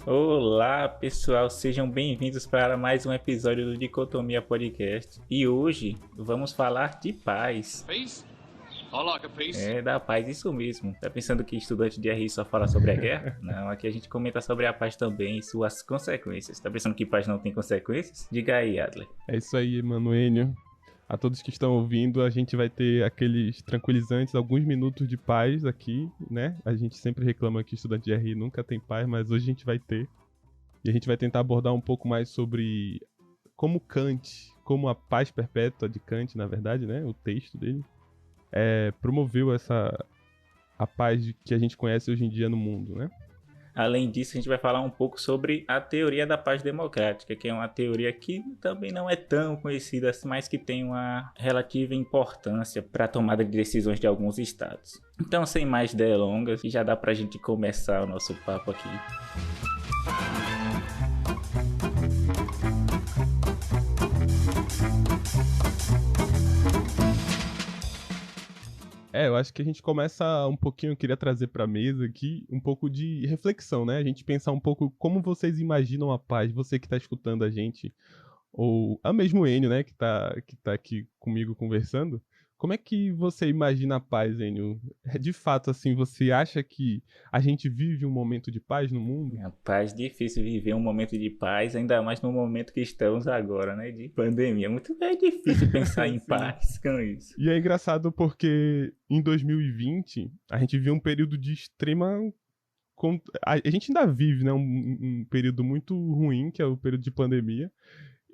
Olá, pessoal, sejam bem-vindos para mais um episódio do Dicotomia Podcast. E hoje vamos falar de paz. Peace? I like a peace. É, da paz, isso mesmo. Tá pensando que estudante de RI só fala sobre a guerra? Não, aqui a gente comenta sobre a paz também e suas consequências. Tá pensando que paz não tem consequências? Diga aí, Adler. É isso aí, Manuênio. A todos que estão ouvindo, a gente vai ter aqueles tranquilizantes, alguns minutos de paz aqui, né? A gente sempre reclama que estudante de RI nunca tem paz, mas hoje a gente vai ter. E a gente vai tentar abordar um pouco mais sobre como Kant, como a paz perpétua de Kant, na verdade, né? O texto dele, promoveu a paz que a gente conhece hoje em dia no mundo, né? Além disso, a gente vai falar um pouco sobre a teoria da paz democrática, que é uma teoria que também não é tão conhecida, mas que tem uma relativa importância para a tomada de decisões de alguns estados. Então, sem mais delongas, já dá para a gente começar o nosso papo aqui. Eu acho que a gente começa um pouquinho, eu queria trazer pra mesa aqui um pouco de reflexão, né? A gente pensar um pouco como vocês imaginam a paz, você que tá escutando a gente, ou a mesmo Enio, né, que tá aqui comigo conversando. Como é que você imagina a paz, Enio? De fato, assim, você acha que a gente vive um momento de paz no mundo? Rapaz, difícil viver um momento de paz, ainda mais no momento que estamos agora, né, de pandemia. É difícil pensar em paz com isso. E é engraçado porque em 2020 a gente viu um período de extrema... A gente ainda vive, né, um período muito ruim, que é o período de pandemia.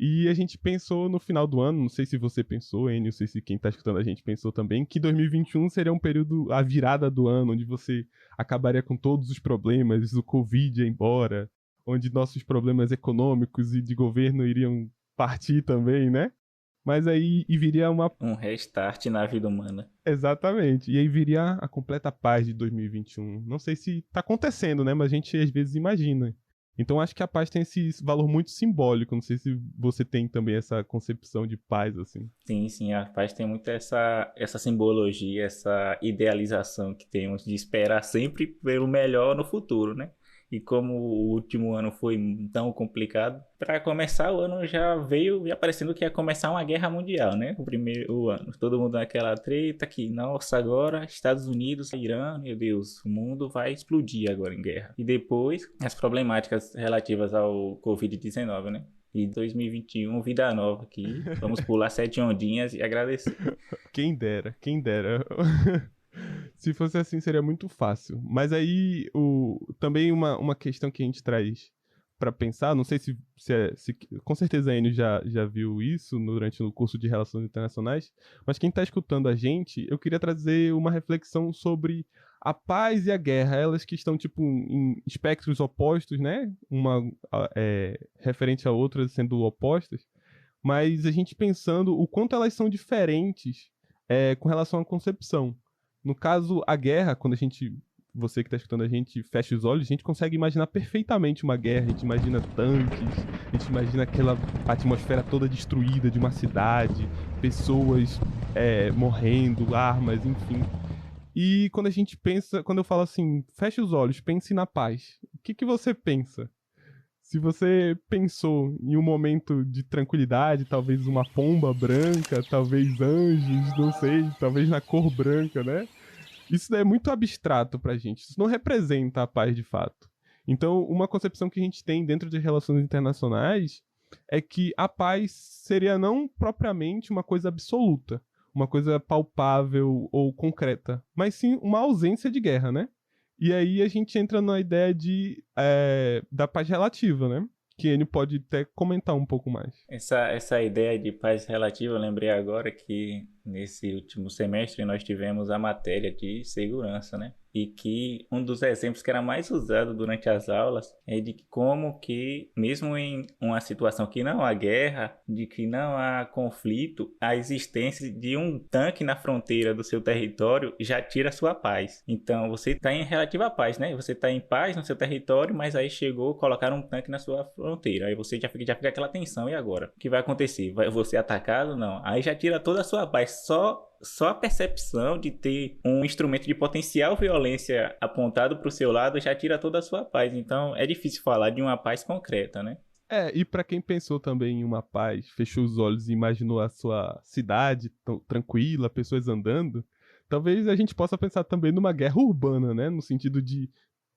E a gente pensou no final do ano, não sei se você pensou, Enio, não sei se quem tá escutando a gente pensou também, que 2021 seria um período, a virada do ano, onde você acabaria com todos os problemas, o Covid ia embora, onde nossos problemas econômicos e de governo iriam partir também, né? Mas aí viria um restart na vida humana. Exatamente. E aí viria a completa paz de 2021. Não sei se tá acontecendo, né? Mas a gente às vezes imagina. Então acho que a paz tem esse valor muito simbólico. Não sei se você tem também essa concepção de paz, assim. Sim, a paz tem muito essa simbologia, essa idealização que temos de esperar sempre pelo melhor no futuro, né? E como o último ano foi tão complicado, para começar o ano já parecendo que ia começar uma guerra mundial, né? O primeiro ano, todo mundo naquela treta que, nossa, agora Estados Unidos, Irã, meu Deus, o mundo vai explodir agora em guerra. E depois, as problemáticas relativas ao Covid-19, né? E 2021, vida nova aqui, vamos pular 7 ondinhas e agradecer. Quem dera, quem dera. Se fosse assim, seria muito fácil. Mas aí, também uma questão que a gente traz para pensar, não sei se com certeza a Enio já viu isso durante o curso de Relações Internacionais, mas quem está escutando a gente, eu queria trazer uma reflexão sobre a paz e a guerra, elas que estão tipo em espectros opostos, né? Uma referente a outra sendo opostas, mas a gente pensando o quanto elas são diferentes com relação à concepção. No caso, a guerra, quando você que está escutando a gente fecha os olhos, a gente consegue imaginar perfeitamente uma guerra, a gente imagina tanques, a gente imagina aquela atmosfera toda destruída de uma cidade, pessoas morrendo, armas, enfim. E quando a gente pensa, quando eu falo assim, fecha os olhos, pense na paz, o que você pensa? Se você pensou em um momento de tranquilidade, talvez uma pomba branca, talvez anjos, não sei, talvez na cor branca, né? Isso é muito abstrato pra gente. Isso não representa a paz de fato. Então, uma concepção que a gente tem dentro de relações internacionais é que a paz seria não propriamente uma coisa absoluta, uma coisa palpável ou concreta, mas sim uma ausência de guerra, né? E aí a gente entra na ideia da paz relativa, né? Que ele pode até comentar um pouco mais. Essa ideia de paz relativa, eu lembrei agora que nesse último semestre nós tivemos a matéria de segurança, né? E que um dos exemplos que era mais usado durante as aulas é de como que, mesmo em uma situação que não há guerra, de que não há conflito, a existência de um tanque na fronteira do seu território já tira a sua paz. Então você está em relativa paz, né? Você está em paz no seu território, mas aí colocaram um tanque na sua fronteira. Aí você já fica aquela tensão. E agora? O que vai acontecer? Vai ser atacado? Não. Aí já tira toda a sua paz. Só só a percepção de ter um instrumento de potencial violência apontado para o seu lado já tira toda a sua paz. Então é difícil falar de uma paz concreta, né? E pra quem pensou também em uma paz, fechou os olhos e imaginou a sua cidade tranquila, pessoas andando, talvez a gente possa pensar também numa guerra urbana, né? No sentido de,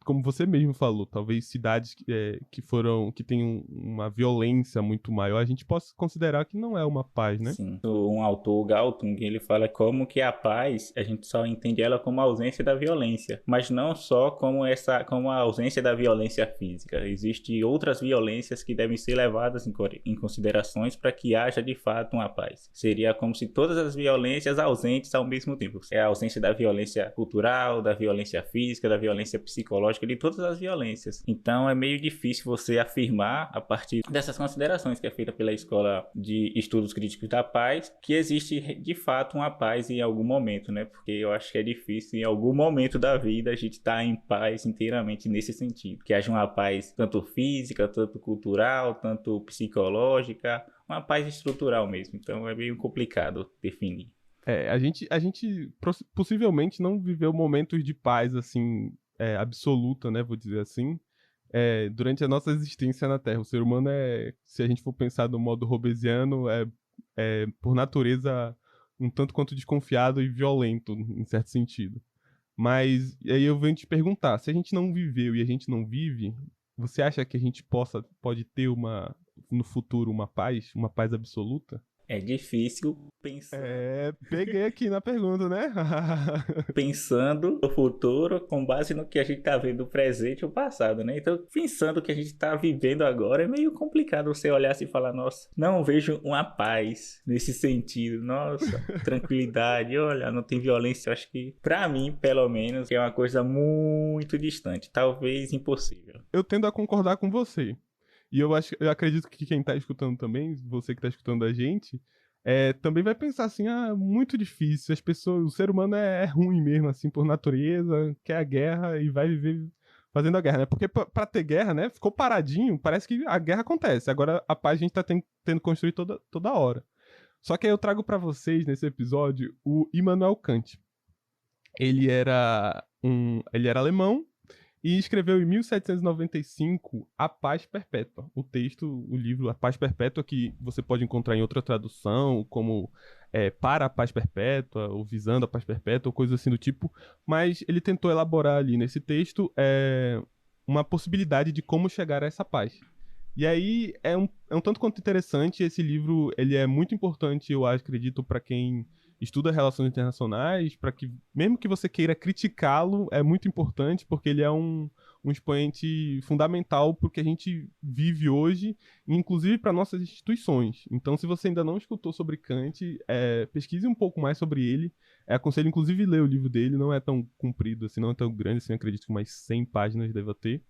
como você mesmo falou, talvez cidades que tenham uma violência muito maior, a gente possa considerar que não é uma paz, né? Sim. Um autor, Galtung, ele fala como que a paz, a gente só entende ela como a ausência da violência, mas não só como a ausência da violência física. Existem outras violências que devem ser levadas em considerações para que haja de fato uma paz. Seria como se todas as violências ausentes ao mesmo tempo. É a ausência da violência cultural, da violência física, da violência psicológica, de todas as violências. Então é meio difícil você afirmar, a partir dessas considerações que é feita pela Escola de Estudos Críticos da Paz, que existe de fato uma paz em algum momento, né? Porque eu acho que é difícil em algum momento da vida a gente estar em paz inteiramente nesse sentido. Que haja uma paz tanto física, tanto cultural, tanto psicológica, uma paz estrutural mesmo. Então é meio complicado definir. A gente possivelmente não viveu momentos de paz, assim, absoluta, né, vou dizer assim, durante a nossa existência na Terra. O ser humano se a gente for pensar do modo hobbesiano, por natureza um tanto quanto desconfiado e violento, em certo sentido. Mas aí eu venho te perguntar, se a gente não viveu e a gente não vive, você acha que a gente pode ter no futuro uma paz absoluta? É difícil pensar. Peguei aqui na pergunta, né? Pensando no futuro com base no que a gente tá vendo no presente ou passado, né? Então, pensando o que a gente tá vivendo agora, é meio complicado você olhar assim e falar, nossa, não vejo uma paz nesse sentido. Nossa, tranquilidade, olha, não tem violência. Eu acho que, pra mim, pelo menos, é uma coisa muito distante, talvez impossível. Eu tendo a concordar com você. E eu acredito que quem tá escutando também, você que tá escutando a gente, também vai pensar assim, muito difícil, o ser humano é ruim mesmo, assim, por natureza, quer a guerra e vai viver fazendo a guerra, né? Porque pra ter guerra, né, ficou paradinho, parece que a guerra acontece. Agora a paz a gente tá tendo construir toda hora. Só que aí eu trago pra vocês, nesse episódio, o Immanuel Kant. Ele era alemão, e escreveu em 1795 A Paz Perpétua. O livro A Paz Perpétua, que você pode encontrar em outra tradução, como Para a Paz Perpétua, ou Visando a Paz Perpétua, ou coisa assim do tipo. Mas ele tentou elaborar ali nesse texto uma possibilidade de como chegar a essa paz. E aí é um tanto quanto interessante. Esse livro ele é muito importante, eu acredito, para quem estuda relações internacionais, para que, mesmo que você queira criticá-lo, é muito importante, porque ele é um expoente fundamental para o que a gente vive hoje, inclusive para nossas instituições. Então, se você ainda não escutou sobre Kant, pesquise um pouco mais sobre ele. Aconselho, inclusive, ler o livro dele. Não é tão comprido, assim, não é tão grande, assim, acredito que umas 100 páginas deva ter,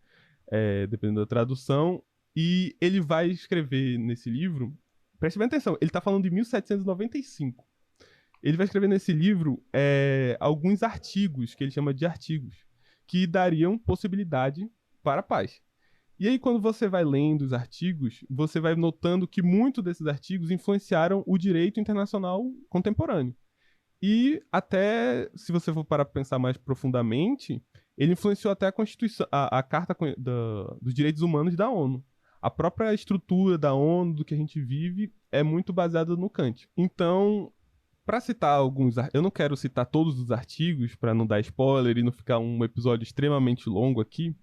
dependendo da tradução. E ele vai escrever nesse livro, preste bem atenção, ele está falando de 1795. Ele vai escrever nesse livro alguns artigos, que ele chama de artigos, que dariam possibilidade para a paz. E aí, quando você vai lendo os artigos, você vai notando que muitos desses artigos influenciaram o direito internacional contemporâneo. E até, se você for parar para pensar mais profundamente, ele influenciou até a Constituição, a Carta dos Direitos Humanos da ONU. A própria estrutura da ONU, do que a gente vive, é muito baseada no Kant. Então, para citar alguns, eu não quero citar todos os artigos para não dar spoiler e não ficar um episódio extremamente longo aqui,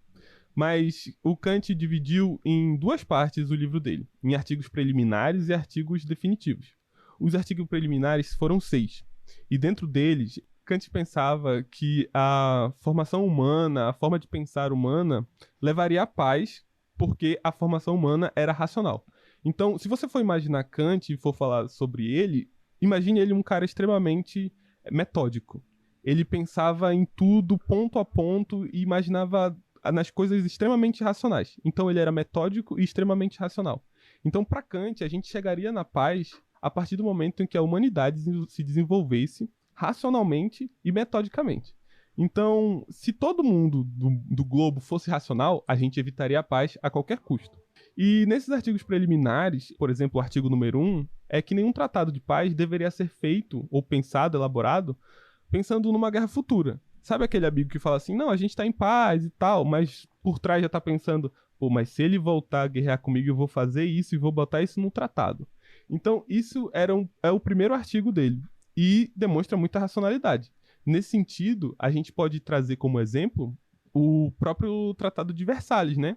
mas o Kant dividiu em duas partes o livro dele, em artigos preliminares e artigos definitivos. Os artigos preliminares foram 6, e dentro deles, Kant pensava que a formação humana, a forma de pensar humana, levaria à paz, porque a formação humana era racional. Então, se você for imaginar Kant e for falar sobre ele, imagine ele um cara extremamente metódico. Ele pensava em tudo, ponto a ponto, e imaginava nas coisas extremamente racionais. Então ele era metódico e extremamente racional. Então, para Kant, a gente chegaria na paz a partir do momento em que a humanidade se desenvolvesse racionalmente e metodicamente. Então, se todo mundo do globo fosse racional, a gente evitaria a paz a qualquer custo. E nesses artigos preliminares, por exemplo, o artigo número 1, é que nenhum tratado de paz deveria ser feito ou pensado, elaborado, pensando numa guerra futura. Sabe aquele amigo que fala assim, não, a gente tá em paz e tal, mas por trás já tá pensando, pô, mas se ele voltar a guerrear comigo, eu vou fazer isso e vou botar isso no tratado. Então, isso é o primeiro artigo dele e demonstra muita racionalidade. Nesse sentido, a gente pode trazer como exemplo o próprio Tratado de Versalhes, né?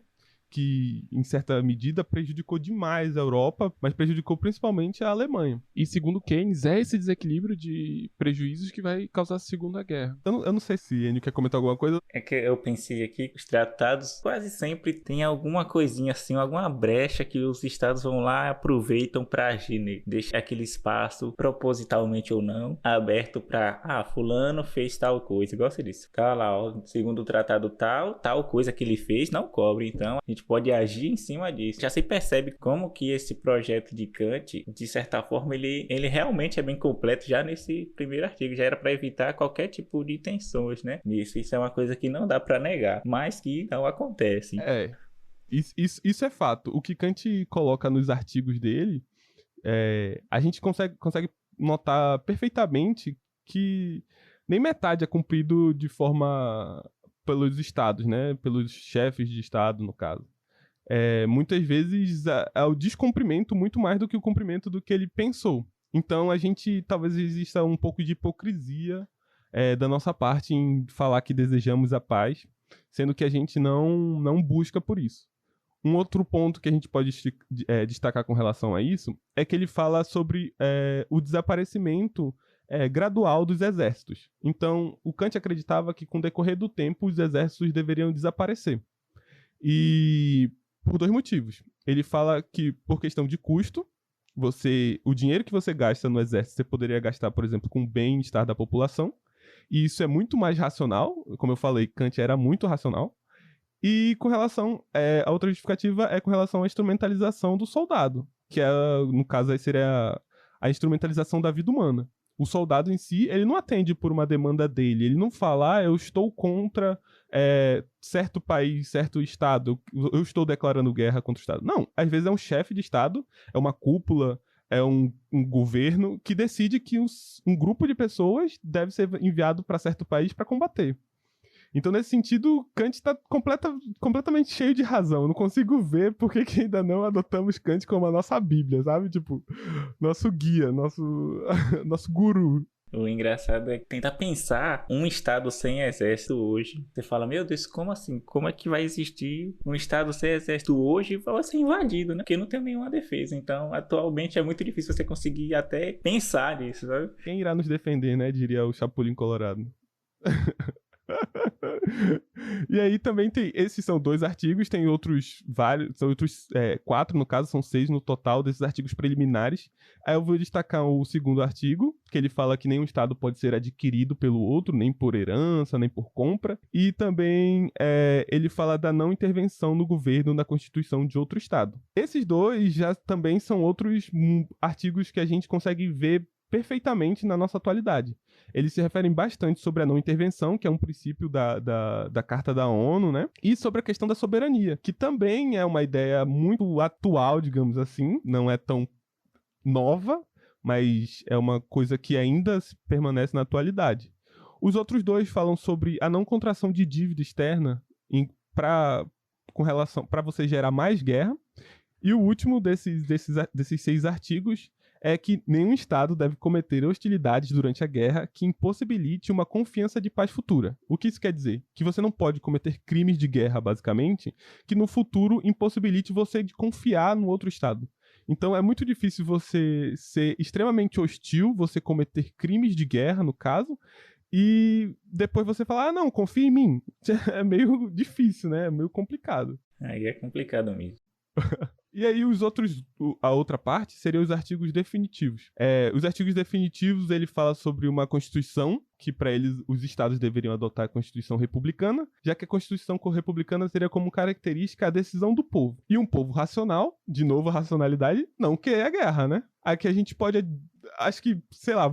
Que, em certa medida, prejudicou demais a Europa, mas prejudicou principalmente a Alemanha. E segundo Keynes, é esse desequilíbrio de prejuízos que vai causar a Segunda Guerra. Eu não sei se Enio quer comentar alguma coisa. É que eu pensei aqui que os tratados quase sempre tem alguma coisinha assim, alguma brecha que os estados vão lá e aproveitam pra agir nele. Deixa aquele espaço, propositalmente ou não, aberto pra, fulano fez tal coisa. Gosta disso. Tá lá, ó, segundo o tratado tal coisa que ele fez não cobre. Então, a gente pode agir em cima disso. Já se percebe como que esse projeto de Kant, de certa forma, ele realmente é bem completo já nesse primeiro artigo. Já era para evitar qualquer tipo de tensões, né? Nisso. Isso é uma coisa que não dá para negar, mas que não acontece. Isso é fato. O que Kant coloca nos artigos dele, a gente consegue notar perfeitamente que nem metade é cumprido de forma pelos estados, né? Pelos chefes de estado, no caso. Muitas vezes é o descumprimento muito mais do que o cumprimento do que ele pensou. Então, talvez exista um pouco de hipocrisia da nossa parte em falar que desejamos a paz, sendo que a gente não busca por isso. Um outro ponto que a gente pode destacar com relação a isso é que ele fala sobre o desaparecimento gradual dos exércitos. Então, o Kant acreditava que com o decorrer do tempo os exércitos deveriam desaparecer. E por dois motivos. Ele fala que por questão de custo, o dinheiro que você gasta no exército, você poderia gastar, por exemplo, com o bem-estar da população. E isso é muito mais racional. Como eu falei, Kant era muito racional. E com relação, a outra justificativa é com relação à instrumentalização do soldado, que no caso aí seria a instrumentalização da vida humana. O soldado em si, ele não atende por uma demanda dele, ele não fala, eu estou contra certo país, certo estado, eu estou declarando guerra contra o estado. Não, às vezes é um chefe de estado, é uma cúpula, é um governo que decide que um grupo de pessoas deve ser enviado para certo país para combater. Então, nesse sentido, Kant está completamente cheio de razão. Eu não consigo ver por que ainda não adotamos Kant como a nossa Bíblia, sabe? Tipo, nosso guia, nosso guru. O engraçado é tentar pensar um estado sem exército hoje. Você fala, meu Deus, como assim? Como é que vai existir um estado sem exército hoje e vai ser invadido, né? Porque não tem nenhuma defesa. Então, atualmente é muito difícil você conseguir até pensar nisso, sabe? Quem irá nos defender, né? Diria o Chapolin Colorado. E aí também esses são 2 artigos, tem outros vários, são outros 4 no caso, são 6 no total desses artigos preliminares. Aí eu vou destacar o segundo artigo, que ele fala que nenhum estado pode ser adquirido pelo outro, nem por herança, nem por compra. E também ele fala da não intervenção no governo na constituição de outro estado. Esses 2 já também são outros artigos que a gente consegue ver perfeitamente na nossa atualidade. Eles se referem bastante sobre a não intervenção, que é um princípio da Carta da ONU, né? E sobre a questão da soberania, que também é uma ideia muito atual, digamos assim, não é tão nova, mas é uma coisa que ainda permanece na atualidade. Os outros 2 falam sobre a não contração de dívida externa para você gerar mais guerra. E o último desses 6 artigos é que nenhum Estado deve cometer hostilidades durante a guerra que impossibilite uma confiança de paz futura. O que isso quer dizer? Que você não pode cometer crimes de guerra, basicamente, que no futuro impossibilite você de confiar no outro Estado. Então é muito difícil você ser extremamente hostil, você cometer crimes de guerra, no caso, e depois você falar, não, confia em mim. É meio difícil, né? É meio complicado. Aí é complicado mesmo. E aí a outra parte seriam os artigos definitivos. Os artigos definitivos, ele fala sobre uma constituição, que para eles os estados deveriam adotar a constituição republicana, já que a constituição republicana teria como característica a decisão do povo. E um povo racional, de novo a racionalidade, não quer a guerra, né? Aqui a gente pode acho que, sei lá,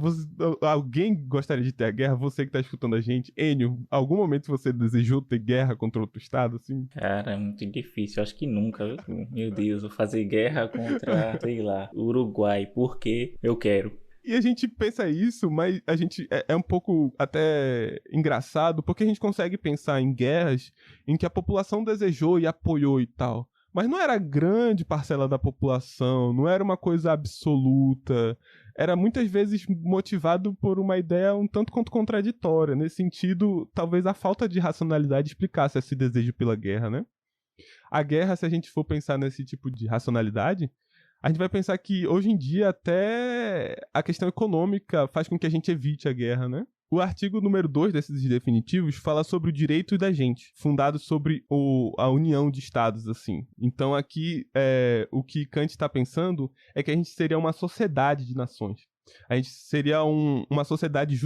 alguém gostaria de ter a guerra? Você que tá escutando a gente, Enio, algum momento você desejou ter guerra contra outro estado, assim? Cara, é muito difícil. Acho que nunca, viu? Meu Deus, vou fazer guerra contra, sei lá, Uruguai, porque eu quero. E a gente pensa isso, mas a gente é um pouco até engraçado, porque a gente consegue pensar em guerras em que a população desejou e apoiou e tal. Mas não era grande parcela da população, não era uma coisa absoluta. Era muitas vezes motivado por uma ideia um tanto quanto contraditória. Nesse sentido, talvez a falta de racionalidade explicasse esse desejo pela guerra, né? A guerra, se a gente for pensar nesse tipo de racionalidade, a gente vai pensar que hoje em dia até a questão econômica faz com que a gente evite a guerra, né? O artigo número 2 desses definitivos fala sobre o direito da gente, fundado sobre a união de estados, assim. Então aqui, o que Kant está pensando é que a gente seria uma sociedade de nações. A gente seria uma sociedade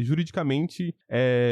juridicamente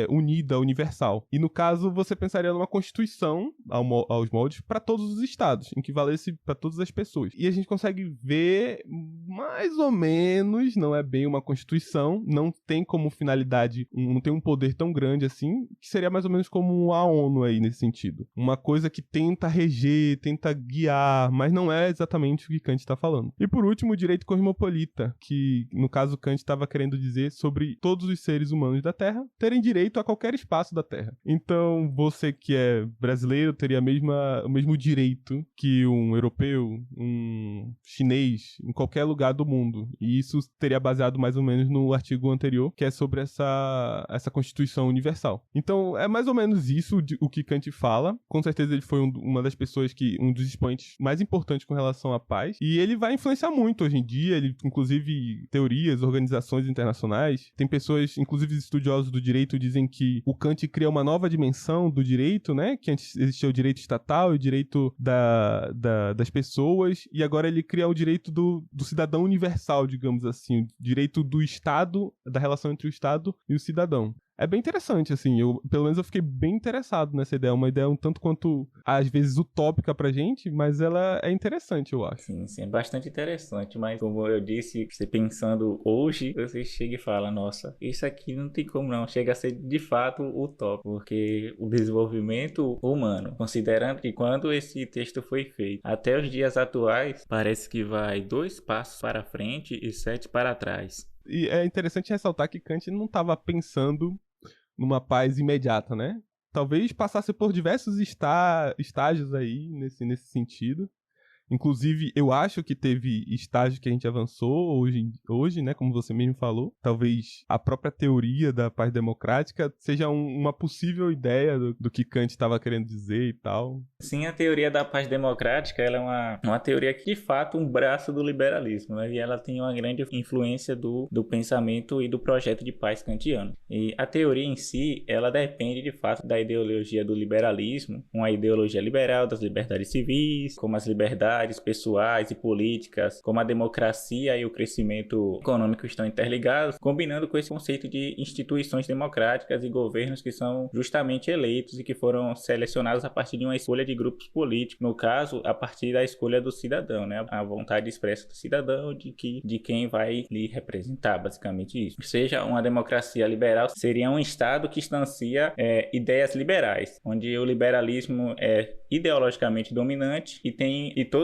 unida, universal. E no caso, você pensaria numa constituição, aos moldes, para todos os estados, em que valesse para todas as pessoas. E a gente consegue ver, mais ou menos, não é bem uma constituição, não tem como finalidade, não tem um poder tão grande assim, que seria mais ou menos como a ONU aí, nesse sentido. Uma coisa que tenta reger, tenta guiar, mas não é exatamente o que Kant está falando. E por último, o direito cosmopolita, que no caso, Kant estava querendo dizer sobre todos os seres humanos da Terra terem direito a qualquer espaço da Terra. Então, você que é brasileiro teria o mesmo direito que um europeu, um chinês, em qualquer lugar do mundo. E isso teria baseado mais ou menos no artigo anterior, que é sobre essa Constituição Universal. Então, é mais ou menos isso o que Kant fala. Com certeza ele foi uma das pessoas um dos expoentes mais importantes com relação à paz. E ele vai influenciar muito hoje em dia. Ele, inclusive, teorias, organizações internacionais. Tem pessoas, inclusive estudiosos do direito, dizem que o Kant cria uma nova dimensão do direito, né? Que antes existia o direito estatal e o direito das pessoas, e agora ele cria o direito do cidadão universal, digamos assim, o direito do Estado, da relação entre o Estado e o cidadão. É bem interessante, assim, pelo menos eu fiquei bem interessado nessa ideia, uma ideia um tanto quanto, às vezes, utópica pra gente, mas ela é interessante, eu acho. Sim, é bastante interessante, mas como eu disse, você pensando hoje, você chega e fala, nossa, isso aqui não tem como não, chega a ser de fato utópico, porque o desenvolvimento humano, considerando que quando esse texto foi feito, até os dias atuais, parece que vai 2 passos para frente e 7 para trás. E é interessante ressaltar que Kant não estava pensando numa paz imediata, né? Talvez passasse por diversos estágios aí nesse sentido. Inclusive, eu acho que teve estágio que a gente avançou hoje, né, como você mesmo falou. Talvez a própria teoria da paz democrática seja uma possível ideia do que Kant estava querendo dizer e tal. Sim, a teoria da paz democrática ela é uma teoria que, de fato, um braço do liberalismo, né? E ela tem uma grande influência do pensamento e do projeto de paz kantiano. E a teoria em si, ela depende, de fato, da ideologia do liberalismo, uma ideologia liberal das liberdades civis, como as liberdades pessoais e políticas, como a democracia e o crescimento econômico estão interligados, combinando com esse conceito de instituições democráticas e governos que são justamente eleitos e que foram selecionados a partir de uma escolha de grupos políticos, no caso, a partir da escolha do cidadão, né? A vontade expressa do cidadão de quem vai lhe representar, basicamente isso. Seja uma democracia liberal, seria um Estado que instancia ideias liberais, onde o liberalismo é ideologicamente dominante e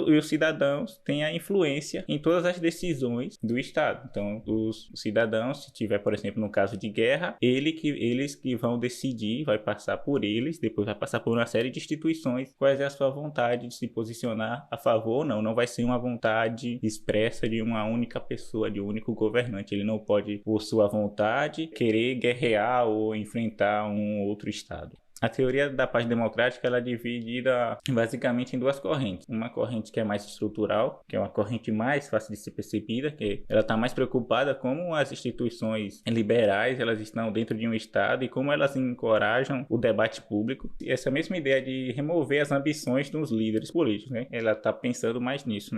os cidadãos têm a influência em todas as decisões do Estado. Então, os cidadãos, se tiver, por exemplo, no caso de guerra, eles que vão decidir, vai passar por eles, depois vai passar por uma série de instituições, qual é a sua vontade de se posicionar a favor ou não. Não vai ser uma vontade expressa de uma única pessoa, de um único governante. Ele não pode, por sua vontade, querer guerrear ou enfrentar um outro Estado. A teoria da paz democrática ela é dividida basicamente em 2 correntes. Uma corrente que é mais estrutural, que é uma corrente mais fácil de ser percebida, que ela está mais preocupada como as instituições liberais elas estão dentro de um Estado e como elas encorajam o debate público. E essa mesma ideia de remover as ambições dos líderes políticos, né? Ela está pensando mais nisso,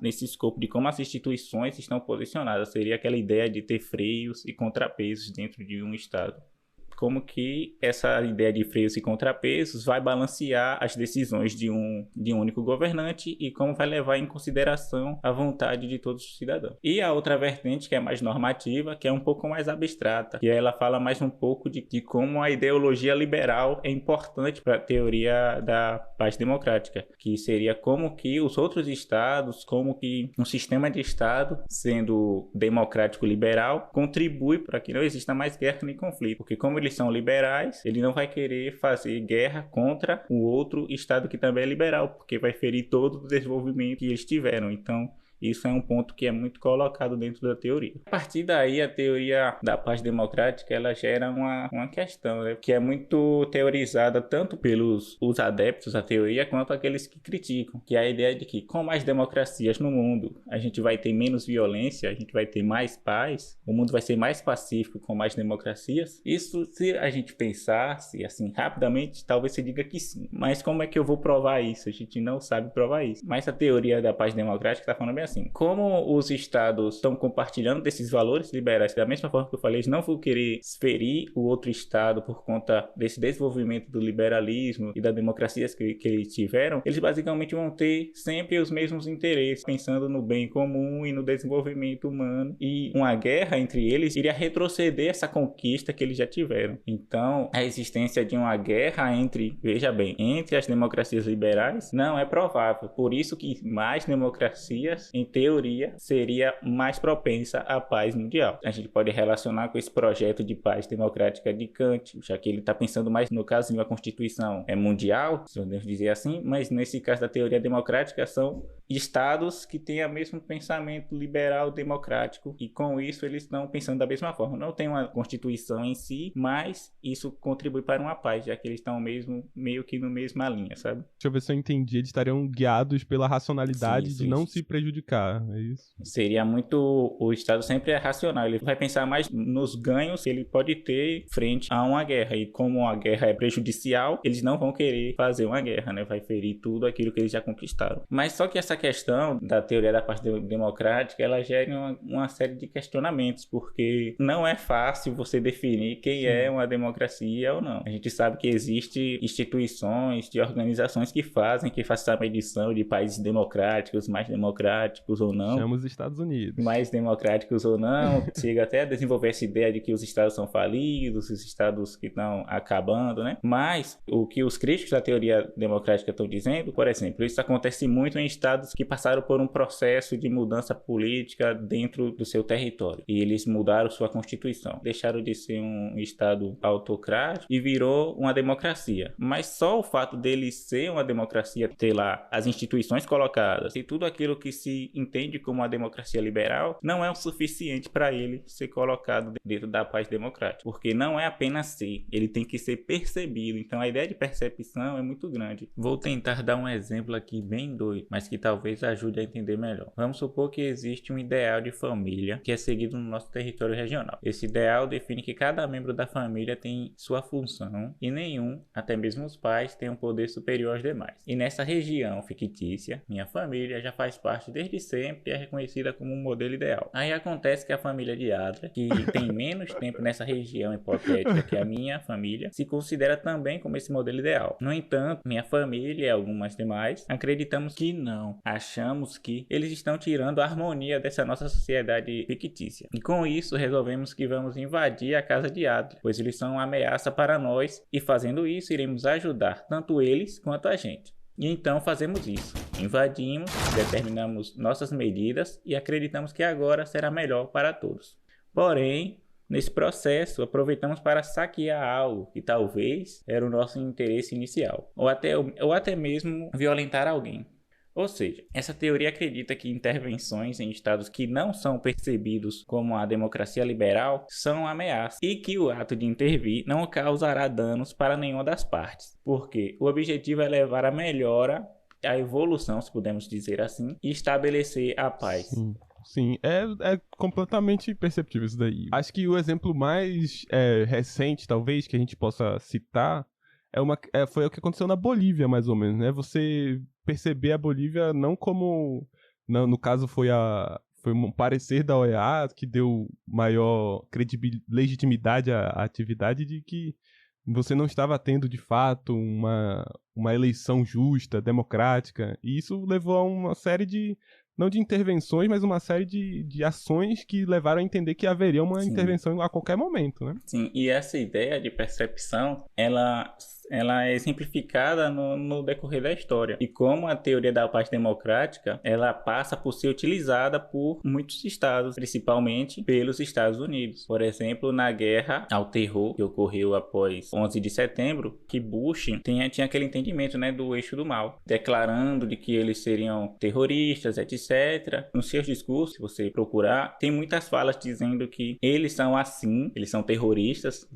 nesse escopo de como as instituições estão posicionadas. Seria aquela ideia de ter freios e contrapesos dentro de um Estado. como que essa ideia de freios e contrapesos vai balancear as decisões de um único governante e como vai levar em consideração a vontade de todos os cidadãos. E a outra vertente, que é mais normativa, que é um pouco mais abstrata, que ela fala mais um pouco de como a ideologia liberal é importante para a teoria da paz democrática, que seria como que os outros estados, como que um sistema de estado, sendo democrático liberal, contribui para que não exista mais guerra nem conflito, porque como eles são liberais, ele não vai querer fazer guerra contra o outro estado que também é liberal, porque vai ferir todo o desenvolvimento que eles tiveram. Então, isso é um ponto que é muito colocado dentro da teoria. A partir daí, a teoria da paz democrática, ela gera uma questão, né, que é muito teorizada tanto pelos os adeptos à teoria quanto aqueles que criticam, que é a ideia de que com mais democracias no mundo, a gente vai ter menos violência, a gente vai ter mais paz, o mundo vai ser mais pacífico com mais democracias. Isso, se a gente pensasse assim rapidamente, talvez se diga que sim. Mas como é que eu vou provar isso? A gente não sabe provar isso. Mas a teoria da paz democrática está falando bem assim, como os estados estão compartilhando desses valores liberais, da mesma forma que eu falei, eles não vão querer ferir o outro estado por conta desse desenvolvimento do liberalismo e da democracia que eles tiveram, eles basicamente vão ter sempre os mesmos interesses, pensando no bem comum e no desenvolvimento humano, e uma guerra entre eles iria retroceder essa conquista que eles já tiveram. Então, a existência de uma guerra veja bem, entre as democracias liberais não é provável, por isso que mais democracias em teoria, seria mais propensa à paz mundial. A gente pode relacionar com esse projeto de paz democrática de Kant, já que ele está pensando mais no caso de uma constituição mundial, se podemos dizer assim, mas nesse caso da teoria democrática são estados que têm o mesmo pensamento liberal democrático e com isso eles estão pensando da mesma forma. Não tem uma constituição em si, mas isso contribui para uma paz, já que eles estão meio que na mesma linha, sabe? Deixa eu ver se eu entendi. Eles estariam guiados pela racionalidade Isso, de não isso. se prejudicar, é isso? Seria muito... O Estado sempre é racional, ele vai pensar mais nos ganhos que ele pode ter frente a uma guerra, e como a guerra é prejudicial, eles não vão querer fazer uma guerra, né? Vai ferir tudo aquilo que eles já conquistaram. Mas só que essa questão da teoria da paz democrática, ela gera uma série de questionamentos, porque não é fácil você definir quem é uma democracia ou não. A gente sabe que existem instituições de organizações que fazem essa medição de países democráticos, mais democráticos ou não. Chama os Estados Unidos. Mais democráticos ou não. Chega até a desenvolver essa ideia de que os estados são falidos, os estados que estão acabando, né? Mas o que os críticos da teoria democrática estão dizendo, por exemplo, isso acontece muito em estados que passaram por um processo de mudança política dentro do seu território. E eles mudaram sua constituição. Deixaram de ser um estado autocrático e virou uma democracia. Mas só o fato dele ser uma democracia, ter lá as instituições colocadas e tudo aquilo que se entende como uma democracia liberal, não é o suficiente para ele ser colocado dentro da paz democrática. Porque não é apenas ser, ele tem que ser percebido. Então a ideia de percepção é muito grande. Vou tentar dar um exemplo aqui bem doido, mas que talvez ajude a entender melhor. Vamos supor que existe um ideal de família que é seguido no nosso território regional. Esse ideal define que cada membro da família tem sua função e nenhum, até mesmo os pais, tem um poder superior aos demais. E nessa região fictícia, minha família já faz parte desde sempre e é reconhecida como um modelo ideal. Aí acontece que a família de Adler, que tem menos tempo nessa região hipotética que a minha família, se considera também como esse modelo ideal. No entanto, minha família e algumas demais acreditamos que não. Achamos que eles estão tirando a harmonia dessa nossa sociedade fictícia. E com isso resolvemos que vamos invadir a casa de Adler, pois eles são uma ameaça para nós e fazendo isso iremos ajudar tanto eles quanto a gente. E então fazemos isso. Invadimos, determinamos nossas medidas e acreditamos que agora será melhor para todos. Porém, nesse processo, aproveitamos para saquear algo que talvez era o nosso interesse inicial, ou até mesmo violentar alguém. Ou seja, essa teoria acredita que intervenções em estados que não são percebidos como a democracia liberal são ameaças e que o ato de intervir não causará danos para nenhuma das partes, porque o objetivo é levar a melhora, a evolução, se pudermos dizer assim, e estabelecer a paz. Sim, é completamente perceptível isso daí. Acho que o exemplo mais recente, talvez, que a gente possa citar foi o que aconteceu na Bolívia, mais ou menos, né? Você perceber a Bolívia não como... No caso, foi foi um parecer da OEA que deu maior legitimidade à atividade de que você não estava tendo, de fato, uma eleição justa, democrática. E isso levou a uma série de, não de intervenções, mas uma série de ações que levaram a entender que haveria uma intervenção a qualquer momento, né? Sim, e essa ideia de percepção, ela é exemplificada no decorrer da história. E como a teoria da paz democrática, ela passa por ser utilizada por muitos estados, principalmente pelos Estados Unidos. Por exemplo, na guerra ao terror, que ocorreu após 11 de setembro, que Bush tinha aquele entendimento, né, do eixo do mal, declarando de que eles seriam terroristas, etc. Nos seus discursos, se você procurar, tem muitas falas dizendo que eles são assim, eles são terroristas,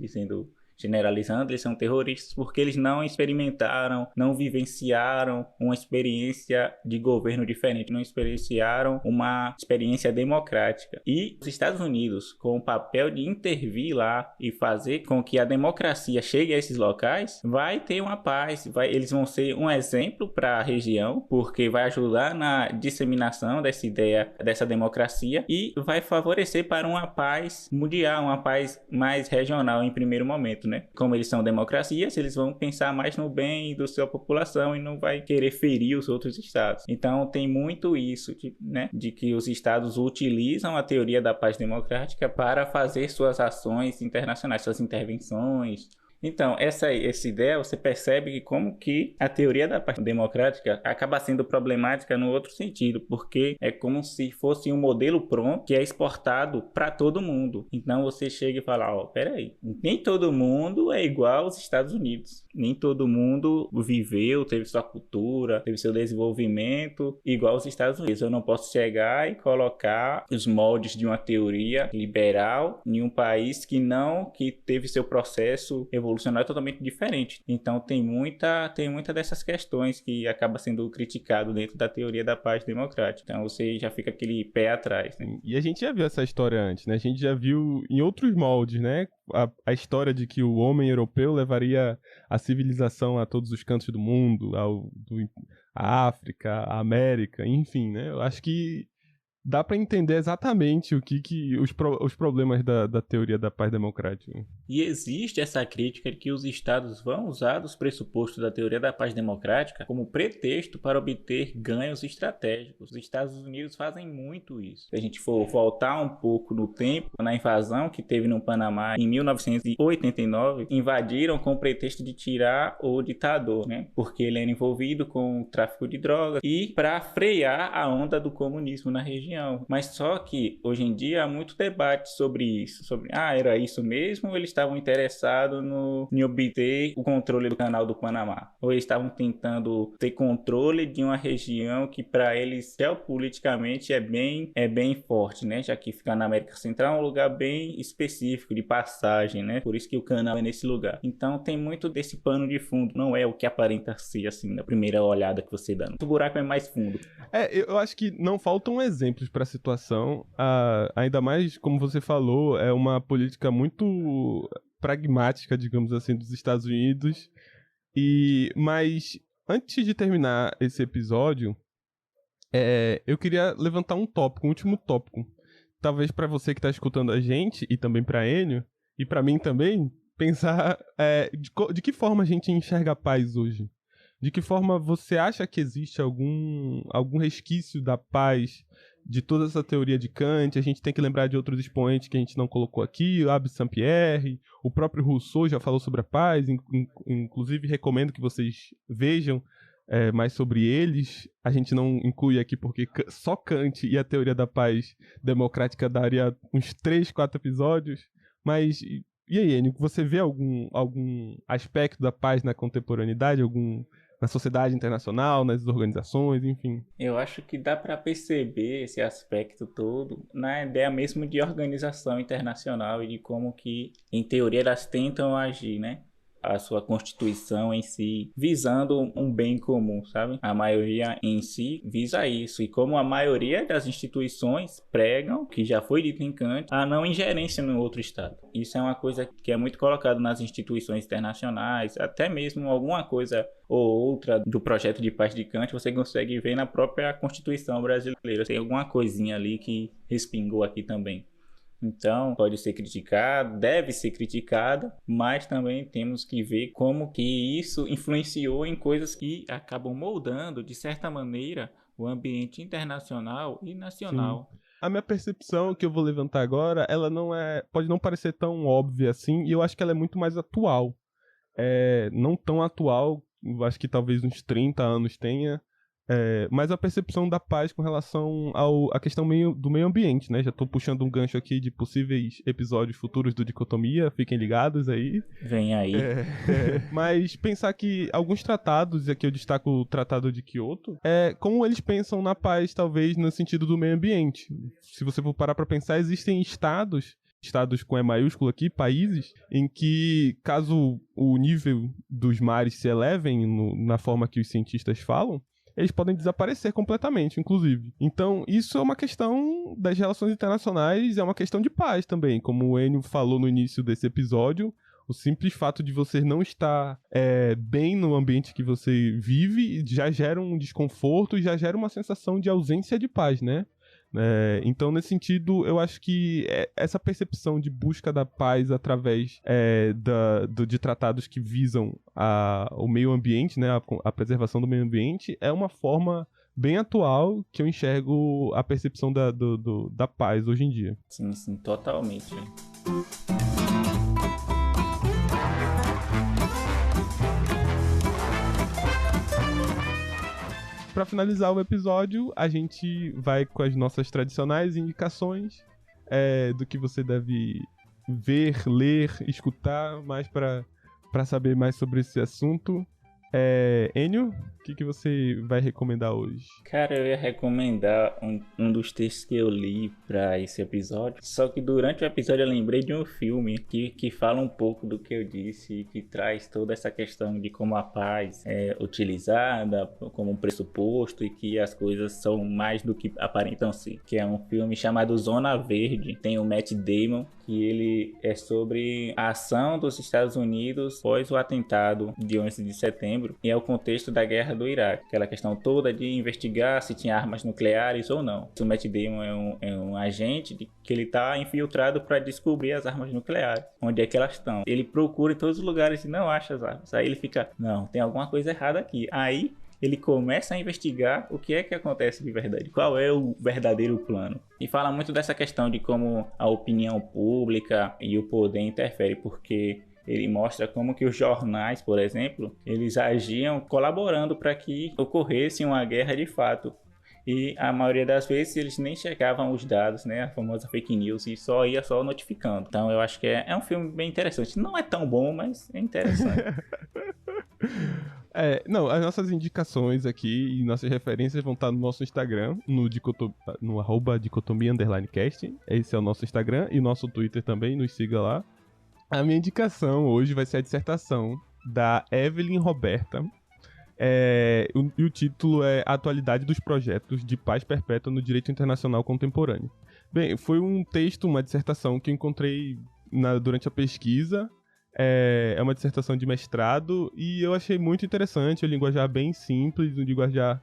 generalizando, eles são terroristas porque eles não experimentaram, não vivenciaram uma experiência de governo diferente, não experienciaram uma experiência democrática. E os Estados Unidos, com o papel de intervir lá e fazer com que a democracia chegue a esses locais, vai ter uma paz, eles vão ser um exemplo para a região, porque vai ajudar na disseminação dessa ideia, dessa democracia, e vai favorecer para uma paz mundial, uma paz mais regional em primeiro momento, né? Como eles são democracias, eles vão pensar mais no bem da sua população e não vai querer ferir os outros estados. Então tem muito isso, né? De que os estados utilizam a teoria da paz democrática para fazer suas ações internacionais, suas intervenções. Então, essa ideia, você percebe que como que a teoria da paz democrática acaba sendo problemática no outro sentido, porque é como se fosse um modelo pronto que é exportado para todo mundo. Então, você chega e fala, peraí, nem todo mundo é igual aos Estados Unidos. Nem todo mundo viveu, teve sua cultura, teve seu desenvolvimento igual aos Estados Unidos. Eu não posso chegar e colocar os moldes de uma teoria liberal em um país que teve seu processo evolucionário totalmente diferente. Então tem muita dessas questões que acaba sendo criticado dentro da teoria da paz democrática. Então você já fica aquele pé atrás, né? E a gente já viu essa história antes, né? A gente já viu em outros moldes, né? A história de que o homem europeu levaria a civilização a todos os cantos do mundo, a África, a América, enfim, né? Eu acho que dá para entender exatamente os problemas da teoria da paz democrática. E existe essa crítica de que os estados vão usar os pressupostos da teoria da paz democrática como pretexto para obter ganhos estratégicos. Os Estados Unidos fazem muito isso. Se a gente for voltar um pouco no tempo, na invasão que teve no Panamá em 1989, invadiram com o pretexto de tirar o ditador, né? Porque ele era envolvido com o tráfico de drogas e para frear a onda do comunismo na região. Mas só que hoje em dia há muito debate sobre isso, era isso mesmo, ou eles estavam interessados em obter o controle do canal do Panamá, ou eles estavam tentando ter controle de uma região que para eles geopoliticamente é bem forte, né? Já que ficar na América Central é um lugar bem específico de passagem, né? Por isso que o canal é nesse lugar. Então tem muito desse pano de fundo, não é o que aparenta ser assim na primeira olhada que você dá. O buraco é mais fundo. Eu acho que não faltam exemplos para a situação, ainda mais, como você falou, é uma política muito pragmática, digamos assim, dos Estados Unidos. Mas antes de terminar esse episódio, eu queria levantar um último tópico. Talvez para você que está escutando a gente, e também para Enio, e para mim também, pensar de que forma a gente enxerga a paz hoje. De que forma você acha que existe algum resquício da paz de toda essa teoria de Kant? A gente tem que lembrar de outros expoentes que a gente não colocou aqui, o Abbé Saint-Pierre, o próprio Rousseau já falou sobre a paz, inclusive recomendo que vocês vejam mais sobre eles. A gente não inclui aqui porque só Kant e a teoria da paz democrática daria uns 3, 4 episódios, mas... E aí, Enio, você vê algum aspecto da paz na contemporaneidade, na sociedade internacional, nas organizações, enfim? Eu acho que dá para perceber esse aspecto todo na ideia mesmo de organização internacional e de como que, em teoria, elas tentam agir, né? a sua constituição em si, visando um bem comum, sabe? A maioria em si visa isso. E como a maioria das instituições pregam, que já foi dito em Kant, a não ingerência no outro Estado. Isso é uma coisa que é muito colocado nas instituições internacionais, até mesmo alguma coisa ou outra do projeto de paz de Kant, você consegue ver na própria Constituição brasileira. Tem alguma coisinha ali que respingou aqui também. Então, pode ser criticado, deve ser criticada, mas também temos que ver como que isso influenciou em coisas que acabam moldando, de certa maneira, o ambiente internacional e nacional. Sim. A minha percepção que eu vou levantar agora, ela não é, pode não parecer tão óbvia assim, e eu acho que ela é muito mais atual. Não tão atual, acho que talvez uns 30 anos tenha, mas a percepção da paz com relação à questão do meio ambiente, né? Já estou puxando um gancho aqui de possíveis episódios futuros do Dicotomia, fiquem ligados aí. Vem aí. Mas pensar que alguns tratados, e aqui eu destaco o Tratado de Kyoto, como eles pensam na paz, talvez, no sentido do meio ambiente. Se você for parar para pensar, existem estados com E maiúsculo aqui, países, em que, caso o nível dos mares se elevem na forma que os cientistas falam, eles podem desaparecer completamente, inclusive. Então, isso é uma questão das relações internacionais, é uma questão de paz também. Como o Enio falou no início desse episódio, o simples fato de você não estar bem no ambiente que você vive já gera um desconforto e já gera uma sensação de ausência de paz, né? Então, nesse sentido, eu acho que essa percepção de busca da paz através de tratados que visam o meio ambiente, né, a preservação do meio ambiente, é uma forma bem atual que eu enxergo a percepção da paz hoje em dia. Sim, sim, totalmente. Para finalizar o episódio, a gente vai com as nossas tradicionais indicações do que você deve ver, ler, escutar, mais para saber mais sobre esse assunto. Enio, o que você vai recomendar hoje? Cara, eu ia recomendar um dos textos que eu li para esse episódio. Só que durante o episódio eu lembrei de um filme que fala um pouco do que eu disse e que traz toda essa questão de como a paz é utilizada como um pressuposto e que as coisas são mais do que aparentam ser. Que é um filme chamado Zona Verde. Tem o Matt Damon, que ele é sobre a ação dos Estados Unidos após o atentado de 11 de setembro. E é o contexto da guerra do Iraque, aquela questão toda de investigar se tinha armas nucleares ou não. O Matt Damon é um agente que ele está infiltrado para descobrir as armas nucleares, onde é que elas estão. Ele procura em todos os lugares e não acha as armas. Aí ele fica, não, tem alguma coisa errada aqui. Aí ele começa a investigar o que é que acontece de verdade, qual é o verdadeiro plano. E fala muito dessa questão de como a opinião pública e o poder interferem, porque ele mostra como que os jornais, por exemplo, eles agiam colaborando para que ocorresse uma guerra de fato. E a maioria das vezes eles nem checavam os dados, né? A famosa fake news, e só ia notificando. Então eu acho que é um filme bem interessante. Não é tão bom, mas é interessante. Não, as nossas indicações aqui e nossas referências vão estar no nosso Instagram, no @dicotomia_cast. Esse é o nosso Instagram e o nosso Twitter também, nos siga lá. A minha indicação hoje vai ser a dissertação da Evelyn Roberta. E o título é Atualidade dos Projetos de Paz Perpétua no Direito Internacional Contemporâneo. Bem, foi um texto, uma dissertação que eu encontrei durante a pesquisa. É uma dissertação de mestrado e eu achei muito interessante, o linguajar bem simples, um linguajar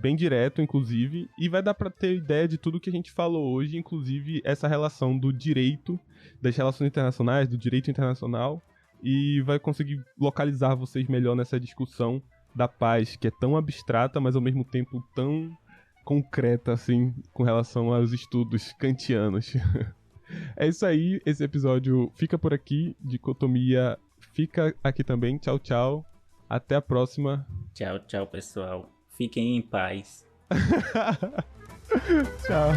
bem direto, inclusive, e vai dar para ter ideia de tudo que a gente falou hoje, inclusive essa relação do direito, das relações internacionais, do direito internacional, e vai conseguir localizar vocês melhor nessa discussão da paz, que é tão abstrata, mas ao mesmo tempo tão concreta, assim, com relação aos estudos kantianos. É isso aí, esse episódio fica por aqui, Dicotomia fica aqui também, tchau, tchau, até a próxima. Tchau, tchau, pessoal. Fiquem em paz. Tchau.